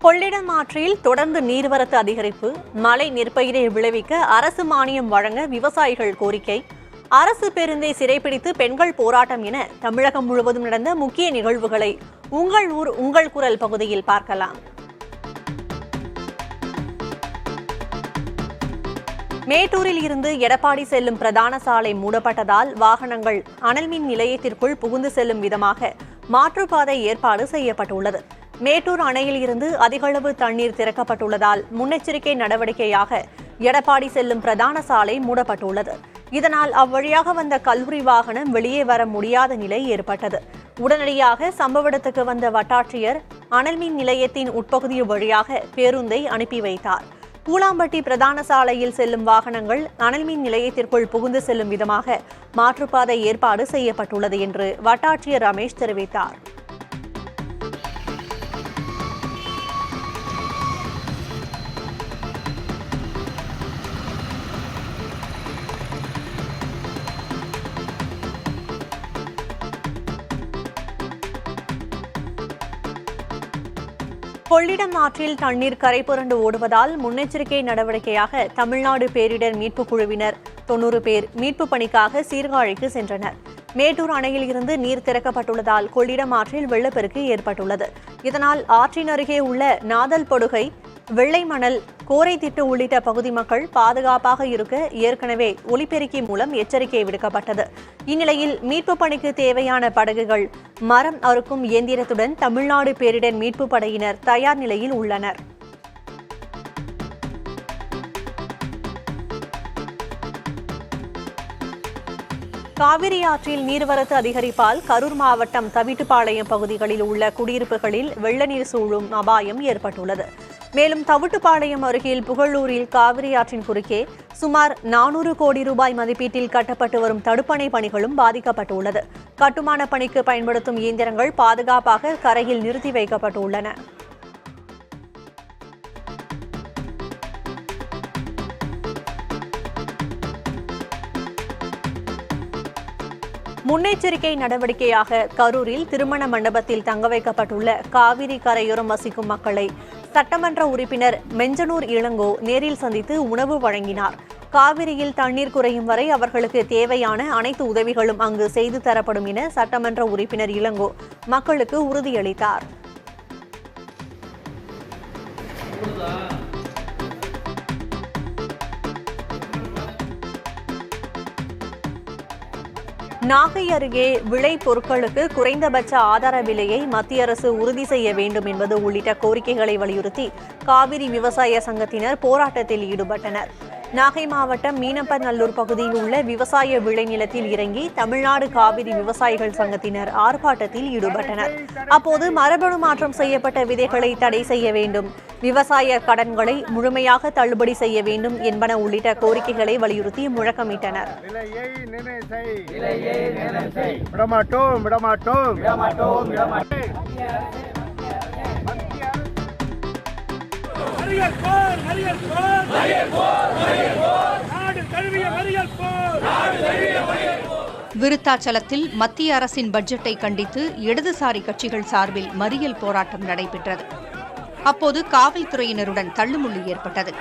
கொள்ளிடம் ஆற்றில் தொடர்ந்து நீர்வரத்து அதிகரிப்பு, மழை நெற்பயிரை விளைவிக்க அரசு மானியம் வழங்க விவசாயிகள் கோரிக்கை, அரசு பேருந்தை சிறைப்பிடித்து பெண்கள் போராட்டம் என தமிழகம் முழுவதும் நடந்த முக்கிய நிகழ்வுகளை உங்கள் ஊர் உங்கள் குரல் பகுதியில் பார்க்கலாம். மேட்டூரில் இருந்து எடப்பாடி செல்லும் பிரதான சாலை மூடப்பட்டதால் வாகனங்கள் அனல்மின் நிலையத்திற்குள் புகுந்து செல்லும் விதமாக மாற்றுப்பாதை ஏற்பாடு செய்யப்பட்டுள்ளது. மேட்டூர் அணையில் இருந்து அதிகளவு தண்ணீர் திறக்கப்பட்டுள்ளதால் முன்னெச்சரிக்கை நடவடிக்கையாக எடப்பாடி செல்லும் பிரதான சாலை மூடப்பட்டுள்ளது. இதனால் அவ்வழியாக வந்த கல்லூரி வாகனம் வெளியே வர முடியாத நிலை ஏற்பட்டது. உடனடியாக சம்பவ இடத்துக்கு வந்த வட்டாட்சியர் அனல்மின் நிலையத்தின் உட்பகுதி வழியாக பேருந்தை அனுப்பி வைத்தார். பூலாம்பட்டி பிரதான சாலையில் செல்லும் வாகனங்கள் அனல்மின் நிலையத்திற்குள் புகுந்து செல்லும் விதமாக மாற்றுப்பாதை ஏற்பாடு செய்யப்பட்டுள்ளது என்று வட்டாட்சியர் ரமேஷ் தெரிவித்தார். கொள்ளிடம் ஆற்றில் தண்ணீர் கரை புரண்டு ஓடுவதால் முன்னெச்சரிக்கை நடவடிக்கையாக தமிழ்நாடு பேரிடர் மீட்புக் குழுவினர் 90 பேர் மீட்பு பணிக்காக சீர்காழிக்கு சென்றனர். மேட்டூர் அணையில் இருந்து நீர் திறக்கப்பட்டுள்ளதால் கொள்ளிடம் ஆற்றில் வெள்ளப்பெருக்கு ஏற்பட்டுள்ளது. இதனால் ஆற்றின் அருகே உள்ள நாதல் படுகை, வெள்ளை மணல், கோரைத்திட்டு உள்ளிட்ட பகுதி மக்கள் பாதுகாப்பாக இருக்க ஏற்கனவே ஒலிபெருக்கி மூலம் எச்சரிக்கை விடுக்கப்பட்டது. இந்நிலையில் மீட்பு பணிக்கு தேவையான படகுகள், மரம் அறுக்கும் இயந்திரத்துடன் தமிழ்நாடு பேரிடர் மீட்பு படையினர் தயார் நிலையில் உள்ளனர். காவிரி ஆற்றில் நீர்வரத்து அதிகரிப்பால் கரூர் மாவட்டம் தவிட்டுப்பாளையம் பகுதிகளில் உள்ள குடியிருப்புகளில் வெள்ள நீர் சூழும் அபாயம் ஏற்பட்டுள்ளது. மேலும் தவிட்டுப்பாளையம் அருகில் புகழூரில் காவிரி ஆற்றின் குறுக்கே சுமார் 400 கோடி ரூபாய் மதிப்பீட்டில் கட்டப்பட்டு வரும் தடுப்பணை பணிகளும் பாதிக்கப்பட்டுள்ளது. கட்டுமான பணிக்கு பயன்படுத்தும் இயந்திரங்கள் பாதுகாப்பாக கரையில் நிறுத்தி வைக்கப்பட்டுள்ளன. முன்னெச்சரிக்கை நடவடிக்கையாக கரூரில் திருமண மண்டபத்தில் தங்க வைக்கப்பட்டுள்ள காவிரி கரையோரம் வசிக்கும் மக்களை சட்டமன்ற உறுப்பினர் மெஞ்சனூர் இளங்கோ நேரில் சந்தித்து உணவு வழங்கினார். காவிரியில் தண்ணீர் குறையும் வரை அவர்களுக்கு தேவையான அனைத்து உதவிகளும் அங்கு செய்து தரப்படும் என சட்டமன்ற உறுப்பினர் இளங்கோ மக்களுக்கு உறுதியளித்தார். நாகை அருகே விளை பொருட்களுக்கு குறைந்தபட்ச ஆதார விலையை மத்திய அரசு உறுதி செய்ய வேண்டும் என்பது உள்ளிட்ட கோரிக்கைகளை வலியுறுத்தி காவிரி விவசாய சங்கத்தினர் போராட்டத்தில் ஈடுபட்டனர். நாகை மாவட்டம் மீனப்பநல்லூர் பகுதியில் உள்ள விவசாய விளைநிலத்தில் இறங்கி தமிழ்நாடு காவிரி விவசாயிகள் சங்கத்தினர் ஆர்ப்பாட்டத்தில் ஈடுபட்டனர். அப்போது மரபணு மாற்றம் செய்யப்பட்ட விதைகளை தடை செய்ய வேண்டும், விவசாய கடன்களை முழுமையாக தள்ளுபடி செய்ய வேண்டும் என்பன உள்ளிட்ட கோரிக்கைகளை வலியுறுத்தி முழக்கமிட்டனர். விருத்தாச்சலத்தில் மத்திய அரசின் பட்ஜெட்டை கண்டித்து இடதுசாரி கட்சிகள் சார்பில் மறியல் போராட்டம் நடைபெற்றது. அப்போது காவல்துறையினருடன் தள்ளுமுள்ளு ஏற்பட்டது.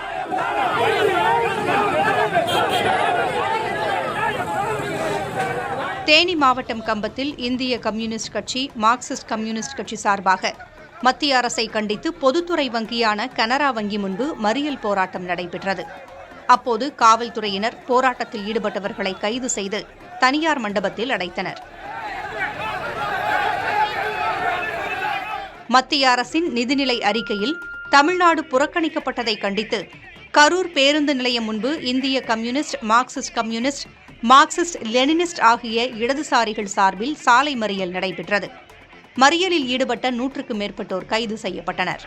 தேனி மாவட்டம் கம்பத்தில் இந்திய கம்யூனிஸ்ட் கட்சி, மார்க்சிஸ்ட் கம்யூனிஸ்ட் கட்சி சார்பாக மத்திய அரசை கண்டித்து பொதுத்துறை வங்கியான கனரா வங்கி முன்பு மறியல் போராட்டம் நடைபெற்றது. அப்போது காவல்துறையினர் போராட்டத்தில் ஈடுபட்டவர்களை கைது செய்து தனியார் மண்டபத்தில் அடைத்தனர். மத்திய அரசின் நிதிநிலை அறிக்கையில் தமிழ்நாடு புறக்கணிக்கப்பட்டதை கண்டித்து கரூர் பேருந்து நிலையம் முன்பு இந்திய communist, Marxist communist, Marxist Leninist ஆகிய இடதுசாரிகள் சார்பில் சாலை மறியல் நடைபெற்றது. மறியலில் ஈடுபட்ட 100க்கும் மேற்பட்டோர் கைது செய்யப்பட்டனர்.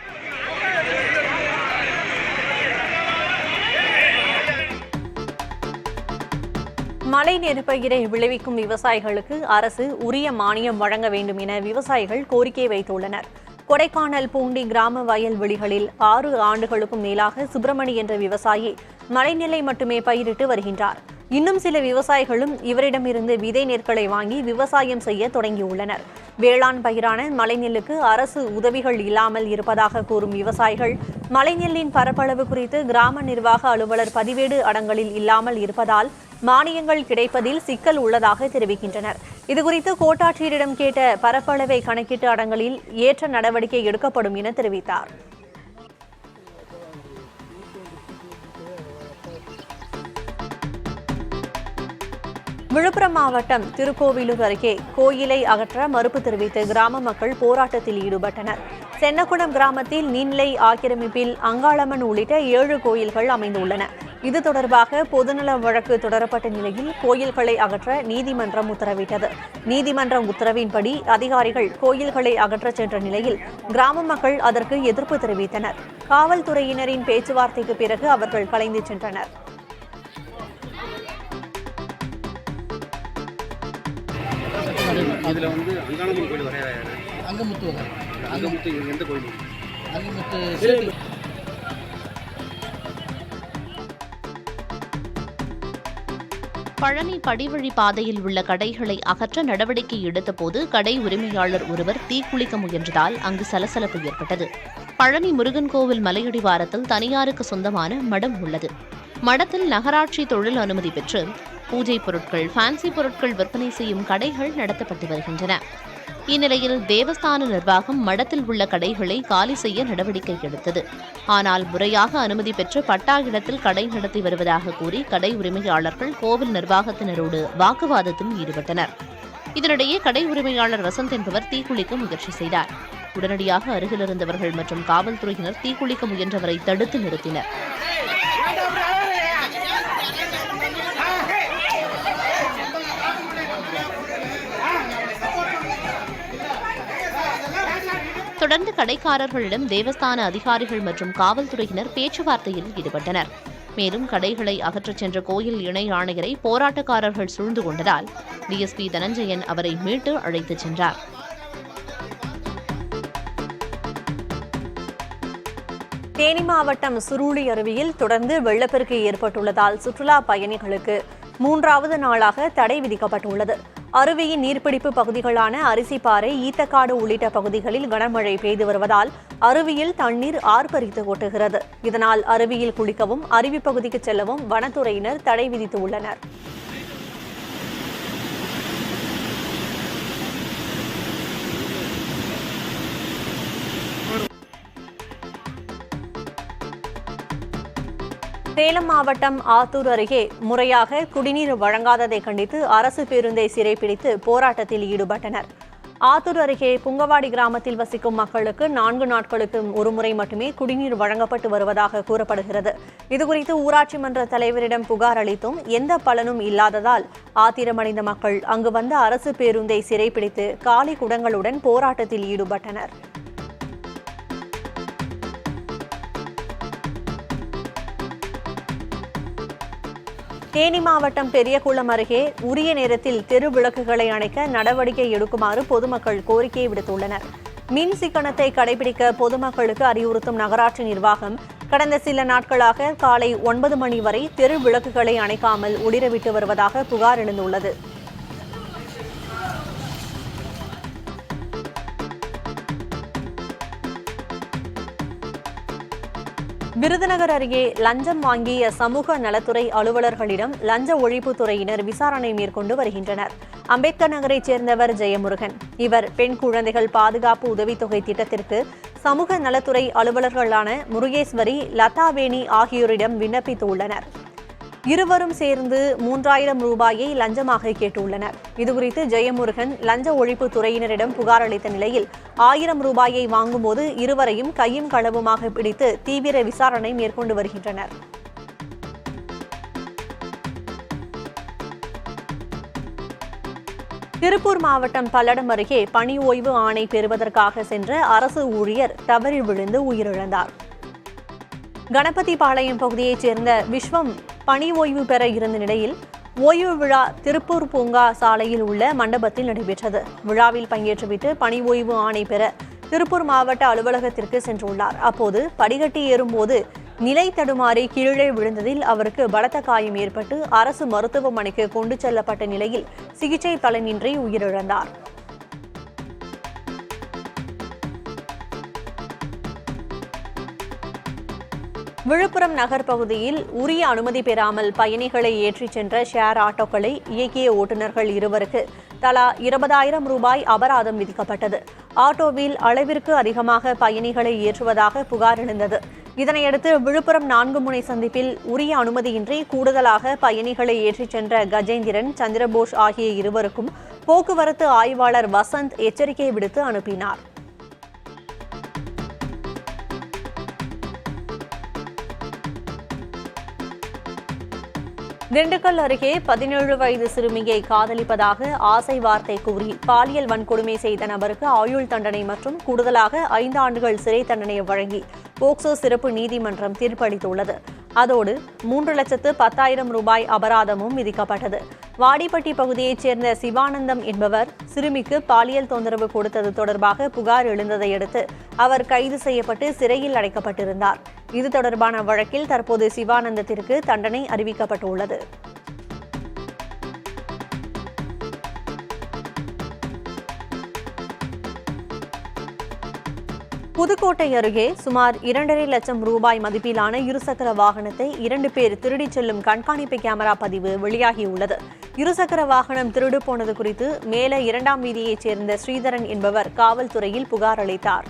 மழை நெற்பயிரை விளைவிக்கும் விவசாயிகளுக்கு அரசு உரிய மானியம் வழங்க வேண்டும் என விவசாயிகள் கோரிக்கை வைத்துள்ளனர். கொடைக்கானல் பூண்டி கிராம வயல்வெளிகளில் 6 ஆண்டுகளுக்கும் மேலாக சுப்பிரமணி என்ற விவசாயி மழைநிலை மட்டுமே பயிரிட்டு வருகின்றார். இன்னும் சில விவசாயிகளும் இவரிடமிருந்து விதை நெற்களை வாங்கி விவசாயம் செய்ய தொடங்கியுள்ளனர். வேளாண் பயிரான மலைநெல்லுக்கு அரசு உதவிகள் இல்லாமல் இருப்பதாக கூறும் விவசாயிகள் மலைநெல்லின் பரப்பளவு குறித்து கிராம நிர்வாக அலுவலர் பதிவேடு அடங்கலில் இல்லாமல் இருப்பதால் மானியங்கள் கிடைப்பதில் சிக்கல் உள்ளதாக தெரிவிக்கின்றனர். இதுகுறித்து கோட்டாட்சியரிடம் கேட்ட பரப்பளவை கணக்கிட்டு அடங்கலில் ஏற்ற நடவடிக்கை எடுக்கப்படும் என தெரிவித்தார். விழுப்புரம் மாவட்டம் திருக்கோவிலூர் அருகே கோயிலை அகற்ற மறுப்பு தெரிவித்து கிராம மக்கள் போராட்டத்தில் ஈடுபட்டனர். சென்னகுளம் கிராமத்தில் நீர்நிலை ஆக்கிரமிப்பில் அங்காளம்மன் உள்ளிட்ட 7 கோயில்கள் அமைந்துள்ளன. இது தொடர்பாக பொதுநல வழக்கு தொடரப்பட்ட நிலையில் கோயில்களை அகற்ற நீதிமன்றம் உத்தரவிட்டது. நீதிமன்றம் உத்தரவின்படி அதிகாரிகள் கோயில்களை அகற்றச் சென்ற நிலையில் கிராம மக்கள் அதற்கு எதிர்ப்பு தெரிவித்தனர். காவல்துறையினரின் பேச்சுவார்த்தைக்கு பிறகு அவர்கள் கலைந்து சென்றனர். இதில் வந்து அங்காளம்மன் கோயில் வரைய அங்கமுத்து அங்கமுத்து எந்த கோயில்? அங்கமுத்து பழனி படிவழி பாதையில் உள்ள கடைகளை அகற்ற நடவடிக்கை எடுத்தபோது கடை உரிமையாளர் ஒருவர் தீக்குளிக்க முயன்றதால் அங்கு சலசலப்பு ஏற்பட்டது. பழனி முருகன் கோவில் மலையடிவாரத்தில் தனியாருக்கு சொந்தமான மடம் உள்ளது. மடத்தில் நகராட்சி தொழில் அனுமதி பெற்று பூஜை பொருட்கள், ஃபேன்சி பொருட்கள் விற்பனை செய்யும் கடைகள் நடத்தப்பட்டு வருகின்றன. இந்நிலையில் தேவஸ்தான நிர்வாகம் மடத்தில் உள்ள கடைகளை காலி செய்ய நடவடிக்கை எடுத்தது. ஆனால் முறையாக அனுமதி பெற்று பட்டா இடத்தில் கடை நடத்தி வருவதாக கூறி கடை உரிமையாளர்கள் கோவில் நிர்வாகத்தினரோடு வாக்குவாதத்தில் ஈடுபட்டனர். இதனிடையே கடை உரிமையாளர் வசந்த் என்பவர் தீக்குளிக்க முயற்சி செய்தார். உடனடியாக அருகில் இருந்தவர்கள் மற்றும் காவல்துறையினர் தீக்குளிக்க முயன்றவரை தடுத்து நிறுத்தினர். தொடர்ந்து கடைக்காரர்களிடம் தேவஸ்தான அதிகாரிகள் மற்றும் காவல்துறையினர் பேச்சுவார்த்தையில் ஈடுபட்டனர். மேலும் கடைகளை அகற்றச் சென்ற கோயில் இணை ஆணையரை போராட்டக்காரர்கள் சூழ்ந்து கொண்டதால் டிஎஸ்பி தனஞ்சயன் அவரை மீட்டு அழைத்துச் சென்றார். தேனி மாவட்டம் சுருளி அருவியில் தொடர்ந்து வெள்ளப்பெருக்கு ஏற்பட்டுள்ளதால் சுற்றுலா பயணிகளுக்கு 3வது நாளாக தடை விதிக்கப்பட்டுள்ளது. அருவியின் நீர்பிடிப்பு பகுதிகளான அரிசிப்பாறை, ஈத்தக்காடு உள்ளிட்ட பகுதிகளில் கனமழை பெய்து வருவதால் அருவியில் தண்ணீர் ஆர்ப்பரித்து கொட்டுகிறது. இதனால் அருவியில் குளிக்கவும் அருவி பகுதிக்கு செல்லவும் வனத்துறையினர் தடை விதித்துள்ளனர். சேலம் மாவட்டம் ஆத்தூர் அருகே முறையாக குடிநீர் வழங்காததை கண்டித்து அரசு பேருந்தை சிறைப்பிடித்து போராட்டத்தில் ஈடுபட்டனர். ஆத்தூர் அருகே புங்கவாடி கிராமத்தில் வசிக்கும் மக்களுக்கு 4 நாட்களுக்கு ஒருமுறை மட்டுமே குடிநீர் வழங்கப்பட்டு வருவதாக கூறப்படுகிறது. இதுகுறித்து ஊராட்சி மன்ற தலைவரிடம் புகார் அளித்தும் எந்த பலனும் இல்லாததால் ஆத்திரமடைந்த மக்கள் அங்கு வந்த அரசு பேருந்தை சிறைப்பிடித்து காலி குடங்களுடன் போராட்டத்தில் ஈடுபட்டனர். தேனி மாவட்டம் பெரியகுளம் அருகே உரிய நேரத்தில் தெரு விளக்குகளை அணைக்க நடவடிக்கை எடுக்குமாறு பொதுமக்கள் கோரிக்கை விடுத்துள்ளனர். மின் சிக்கனத்தை கடைபிடிக்க பொதுமக்களுக்கு அறிவுறுத்தும் நகராட்சி நிர்வாகம் கடந்த சில நாட்களாக காலை 9 மணி வரை தெரு விளக்குகளை அணைக்காமல் ஒளிரவிட்டு வருவதாக புகார் எழுந்துள்ளது. விருதுநகர் அருகே லஞ்சம் வாங்கிய சமூக நலத்துறை அலுவலர்களிடம் லஞ்ச ஒழிப்புத்துறையினர் விசாரணை மேற்கொண்டு வருகின்றனர். அம்பேத்கர் நகரைச் சேர்ந்தவர் ஜெயமுருகன். இவர் பெண் குழந்தைகள் பாதுகாப்பு உதவித்தொகை திட்டத்திற்கு சமூக நலத்துறை அலுவலர்களான முருகேஸ்வரி, லதாவேணி ஆகியோரிடம் விண்ணப்பித்துள்ளனர். இருவரும் சேர்ந்து 3000 ரூபாயை லஞ்சமாக கேட்டுள்ளனர். இதுகுறித்து ஜெயமுருகன் லஞ்ச ஒழிப்பு துறையினரிடம் புகார் அளித்த நிலையில் 1000 ரூபாயை வாங்கும்போது இருவரையும் கையும் களவுமாக பிடித்து தீவிர விசாரணை மேற்கொண்டு வருகின்றனர். திருப்பூர் மாவட்டம் பல்லடம் அருகே பணி ஓய்வு ஆணை பெறுவதற்காக சென்ற அரசு ஊழியர் தவறி விழுந்து உயிரிழந்தார். கணபதிபாளையம் பகுதியைச் சேர்ந்த விஸ்வம் பணி ஓய்வு பெற இருந்த நிலையில் ஓய்வு விழா திருப்பூர் பூங்கா சாலையில் உள்ள மண்டபத்தில் நடைபெற்றது. விழாவில் பங்கேற்றுவிட்டு பணி ஓய்வு ஆணை பெற திருப்பூர் மாவட்ட அலுவலகத்திற்கு சென்றுள்ளார். அப்போது படிக்கட்டி ஏறும்போது நிலை தடுமாறி கீழே விழுந்ததில் அவருக்கு பலத்த காயம் ஏற்பட்டு அரசு மருத்துவமனைக்கு கொண்டு செல்லப்பட்ட நிலையில் சிகிச்சை பலனின்றி உயிரிழந்தார். விழுப்புரம் நகர் பகுதியில் உரிய அனுமதி பெறாமல் பயணிகளை ஏற்றிச் சென்ற ஷேர் ஆட்டோக்களை இயக்கிய ஓட்டுநர்கள் இருவருக்கு தலா 20,000 ரூபாய் அபராதம் விதிக்கப்பட்டது. ஆட்டோவில் அளவிற்கு அதிகமாக பயணிகளை ஏற்றுவதாக புகார் எழுந்தது. இதனையடுத்து விழுப்புரம் 4 முனை சந்திப்பில் உரிய அனுமதியின்றி கூடுதலாக பயணிகளை ஏற்றிச் சென்ற கஜேந்திரன், சந்திரபோஸ் ஆகிய இருவருக்கும் போக்குவரத்து ஆய்வாளர் வசந்த் எச்சரிக்கை விடுத்து அனுப்பினார். திண்டுக்கல் அருகே 17 வயது சிறுமியை காதலிப்பதாக ஆசை வார்த்தை கூறி பாலியல் வன்கொடுமை செய்த நபருக்கு ஆயுள் தண்டனை மற்றும் கூடுதலாக 5 ஆண்டுகள் சிறை தண்டனை வழங்கி போக்சோ சிறப்பு நீதிமன்றம் தீர்ப்பளித்துள்ளது. அதோடு 3,10,000 ரூபாய் அபராதமும் விதிக்கப்பட்டது. வாடிப்பட்டி பகுதியைச் சேர்ந்த சிவானந்தம் என்பவர் சிறுமிக்கு பாலியல் தொந்தரவு கொடுத்தது தொடர்பாக புகார் எழுந்ததை அடுத்து அவர் கைது செய்யப்பட்டு சிறையில் அடைக்கப்பட்டிருந்தார். இது தொடர்பான வழக்கில் தற்போது சிவானந்தத்திற்கு தண்டனை அறிவிக்கப்பட்டுள்ளது. புதுக்கோட்டை அருகே சுமார் 2.5 லட்சம் ரூபாய் மதிப்பிலான இருசக்கர வாகனத்தை 2 பேர் திருடிச் செல்லும் கண்காணிப்பு கேமரா பதிவு வெளியாகியுள்ளது. இருசக்கர வாகனம் திருடு போனது குறித்து மேல 2ஆம் வீதியைச் சேர்ந்த ஸ்ரீதரன் என்பவர் காவல்துறையில் புகார் அளித்தார்.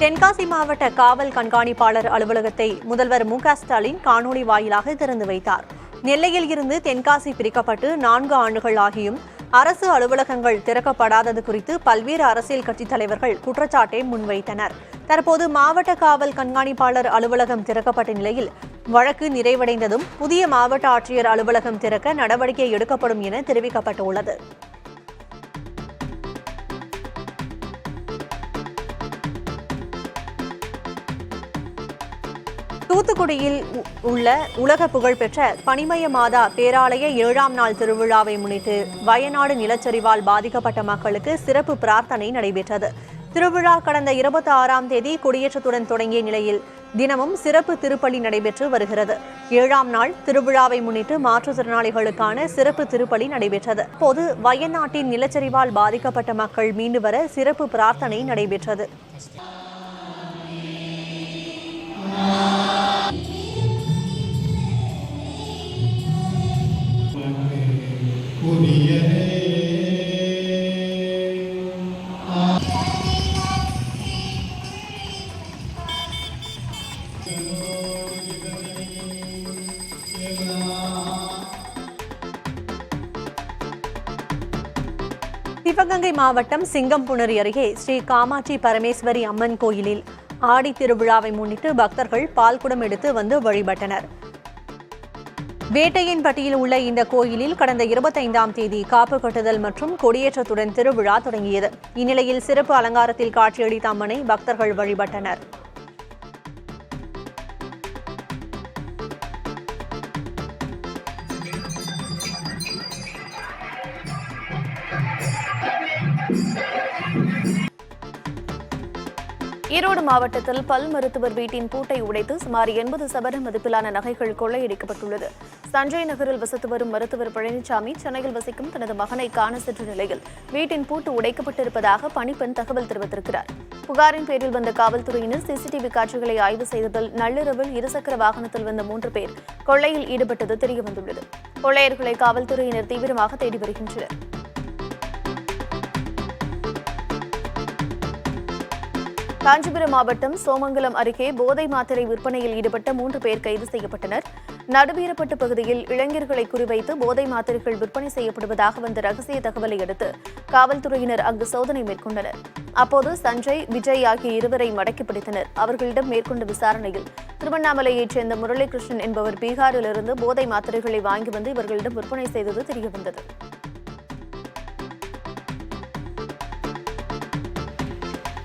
தென்காசி மாவட்ட காவல் கண்காணிப்பாளர் அலுவலகத்தை முதல்வர் மு.க.ஸ்டாலின் காணொலி வாயிலாக திறந்து வைத்தார். நெல்லையில் இருந்து தென்காசி பிரிக்கப்பட்டு 4 ஆண்டுகள் ஆகியும் அரசு அலுவலகங்கள் திறக்கப்படாதது குறித்து பல்வேறு அரசியல் கட்சித் தலைவர்கள் குற்றச்சாட்டை முன்வைத்தனர். தற்போது மாவட்ட காவல் கண்காணிப்பாளர் அலுவலகம் திறக்கப்பட்ட நிலையில் வழக்கு நிறைவடைந்ததும் புதிய மாவட்ட ஆட்சியர் அலுவலகம் திறக்க நடவடிக்கை எடுக்கப்படும் என தெரிவிக்கப்பட்டுள்ளது. தூத்துக்குடியில் உள்ள உலக புகழ்பெற்ற பனிமய மாதா பேராலய 7ஆம் நாள் திருவிழாவை முன்னிட்டு வயநாடு நிலச்சரிவால் பாதிக்கப்பட்ட மக்களுக்கு சிறப்பு பிரார்த்தனை நடைபெற்றது. திருவிழா கடந்த 26ஆம் தேதி கொடியேற்றத்துடன் தொடங்கிய நிலையில் தினமும் சிறப்பு திருப்பலி நடைபெற்று வருகிறது. 7ஆம் நாள் திருவிழாவை முன்னிட்டு மாற்றுத்திறனாளிகளுக்கான சிறப்பு திருப்பலி நடைபெற்றது. அப்போது வயநாட்டின் நிலச்சரிவால் பாதிக்கப்பட்ட மக்கள் மீண்டு வர சிறப்பு பிரார்த்தனை நடைபெற்றது. சிவகங்கை மாவட்டம் சிங்கம்புணரி அருகே ஸ்ரீ காமாட்சி பரமேஸ்வரி அம்மன் கோயிலில் ஆடி திருவிழாவை முன்னிட்டு பக்தர்கள் பால்குடம் எடுத்து வந்து வழிபட்டனர். வேட்டையன்பட்டியில் உள்ள இந்த கோயிலில் கடந்த 25ஆம் தேதி காப்பு கட்டுதல் மற்றும் கொடியேற்றத்துடன் திருவிழா தொடங்கியது. இந்நிலையில் சிறப்பு அலங்காரத்தில் காட்சியளித்த அம்மனை பக்தர்கள் வழிபட்டனர். ஈரோடு மாவட்டத்தில் பல் மருத்துவர் வீட்டின் பூட்டை உடைத்து சுமார் 80 சவர மதிப்பிலான நகைகள் கொள்ளையடிக்கப்பட்டுள்ளது. சஞ்சய் நகரில் வசித்து வரும் மருத்துவர் பழனிசாமி சென்னையில் வசிக்கும் தனது மகனை காண சென்ற நிலையில் வீட்டின் பூட்டு உடைக்கப்பட்டிருப்பதாக பணிப்பெண் தகவல் தெரிவித்திருக்கிறார். புகாரின் பேரில் வந்த காவல்துறையினர் சிசிடிவி காட்சிகளை ஆய்வு செய்ததில் நள்ளிரவில் இருசக்கர வாகனத்தில் வந்த 3 பேர் கொள்ளையில் ஈடுபட்டது தெரியவந்துள்ளது. கொள்ளையர்களை காவல்துறையினர் தீவிரமாக தேடி வருகின்றனர். காஞ்சிபுரம் மாவட்டம் சோமங்கலம் அருகே போதை மாத்திரை விற்பனையில் ஈடுபட்ட 3 பேர் கைது செய்யப்பட்டனர். நடுவீரப்பட்டு பகுதியில் இளைஞர்களை குறிவைத்து போதை மாத்திரைகள் விற்பனை செய்யப்படுவதாக வந்த ரகசிய தகவலை அடுத்து காவல்துறையினர் அங்கு சோதனை மேற்கொண்டனர். அப்போது சஞ்சய், விஜய் ஆகிய இருவரை மடக்கி பிடித்தனர். அவர்களிடம் மேற்கொண்ட விசாரணையில் திருவண்ணாமலையைச் சேர்ந்த முரளிகிருஷ்ணன் என்பவர் பீகாரிலிருந்து போதை மாத்திரைகளை வாங்கி வந்து இவர்களிடம் விற்பனை செய்தது தெரியவந்தது.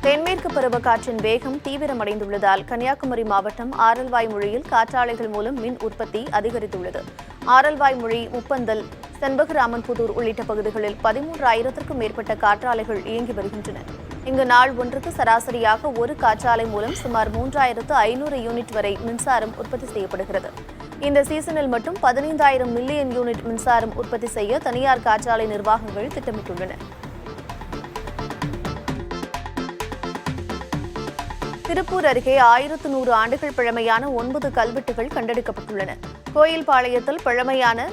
தென்மேற்கு பருவக்காற்றின் வேகம் தீவிரமடைந்துள்ளதால் கன்னியாகுமரி மாவட்டம் ஆரல்வாய்மொழியில் காற்றாலைகள் மூலம் மின் உற்பத்தி அதிகரித்துள்ளது. ஆரல்வாய்மொழி, முப்பந்தல், செண்பகராமன்புதூர் உள்ளிட்ட பகுதிகளில் 13,000க்கும் மேற்பட்ட காற்றாலைகள் இயங்கி வருகின்றன. இங்கு நாள் ஒன்றுக்கு சராசரியாக ஒரு காற்றாலை மூலம் சுமார் 3,500 யூனிட் வரை மின்சாரம் உற்பத்தி செய்யப்படுகிறது. இந்த சீசனில் மட்டும் 15,000 மில்லியன் யூனிட் மின்சாரம் உற்பத்தி செய்ய தனியார் காற்றாலை நிர்வாகங்கள் திட்டமிட்டுள்ளன. திருப்பூர் அருகே 1100 ஆண்டுகள் பழமையான 9 கல்வெட்டுகள் கண்டெடுக்கப்பட்டுள்ளன. கோயில்பாளையத்தில் பழமையான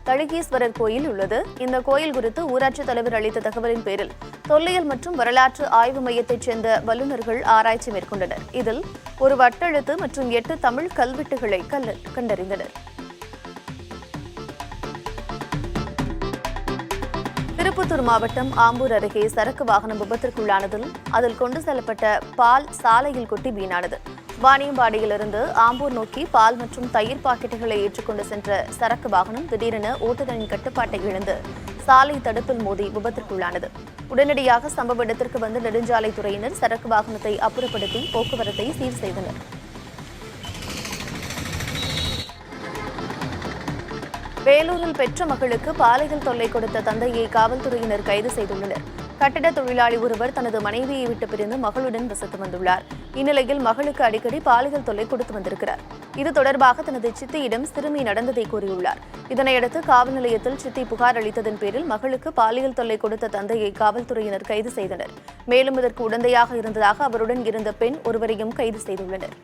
தளிகீஸ்வரர் கோயில் உள்ளது. இந்த கோயில் குறித்து ஊராட்சித் தலைவர் அளித்த தகவலின் பேரில் தொல்லியல் மற்றும் வரலாற்று ஆய்வு மையத்தைச் சேர்ந்த வல்லுநர்கள் ஆராய்ச்சி மேற்கொண்டனர். இதில் ஒரு வட்டெழுத்து மற்றும் 8 தமிழ் கல்வெட்டுகளை கண்டறிந்தனர். திருப்பத்தூர் மாவட்டம் ஆம்பூர் அருகே சரக்கு வாகனம் விபத்திற்குள்ளானதில் அதில் கொண்டு செல்லப்பட்ட பால் சாலையில் கொட்டி வீணானது. வாணியம்பாடியிலிருந்து ஆம்பூர் நோக்கி பால் மற்றும் தயிர் பாக்கெட்டுகளை ஏற்றுக்கொண்டு சென்ற சரக்கு வாகனம் திடீரென ஓட்டுநரின் கட்டுப்பாட்டை இழந்து சாலை தடுப்பில் மோதி விபத்திற்குள்ளானது. உடனடியாக சம்பவ இடத்திற்கு வந்த நெடுஞ்சாலைத்துறையினர் சரக்கு வாகனத்தை அப்புறப்படுத்தி போக்குவரத்தை சீர் செய்தனர். வேலூரில் பெற்ற மகளுக்கு பாலியல் தொல்லை கொடுத்த தந்தையை காவல்துறையினர் கைது செய்துள்ளனர். கட்டிட தொழிலாளி ஒருவர் தனது மனைவியை விட்டு பிரிந்து மகளுடன் வசித்து வந்துள்ளார். இந்நிலையில் மகளுக்கு அடிக்கடி பாலியல் தொல்லை கொடுத்து வந்திருக்கிறார். இது தொடர்பாக தனது சித்தியிடம் சிறுமி நடந்ததை கூறியுள்ளார். இதனையடுத்து காவல் நிலையத்தில் சித்தி புகார் அளித்ததன் பேரில் மகளுக்கு பாலியல் தொல்லை கொடுத்த தந்தையை காவல்துறையினர் கைது செய்தனர். மேலும் இதற்கு உடந்தையாக இருந்ததாக அவருடன் இருந்த பெண் ஒருவரையும் கைது செய்துள்ளனர்.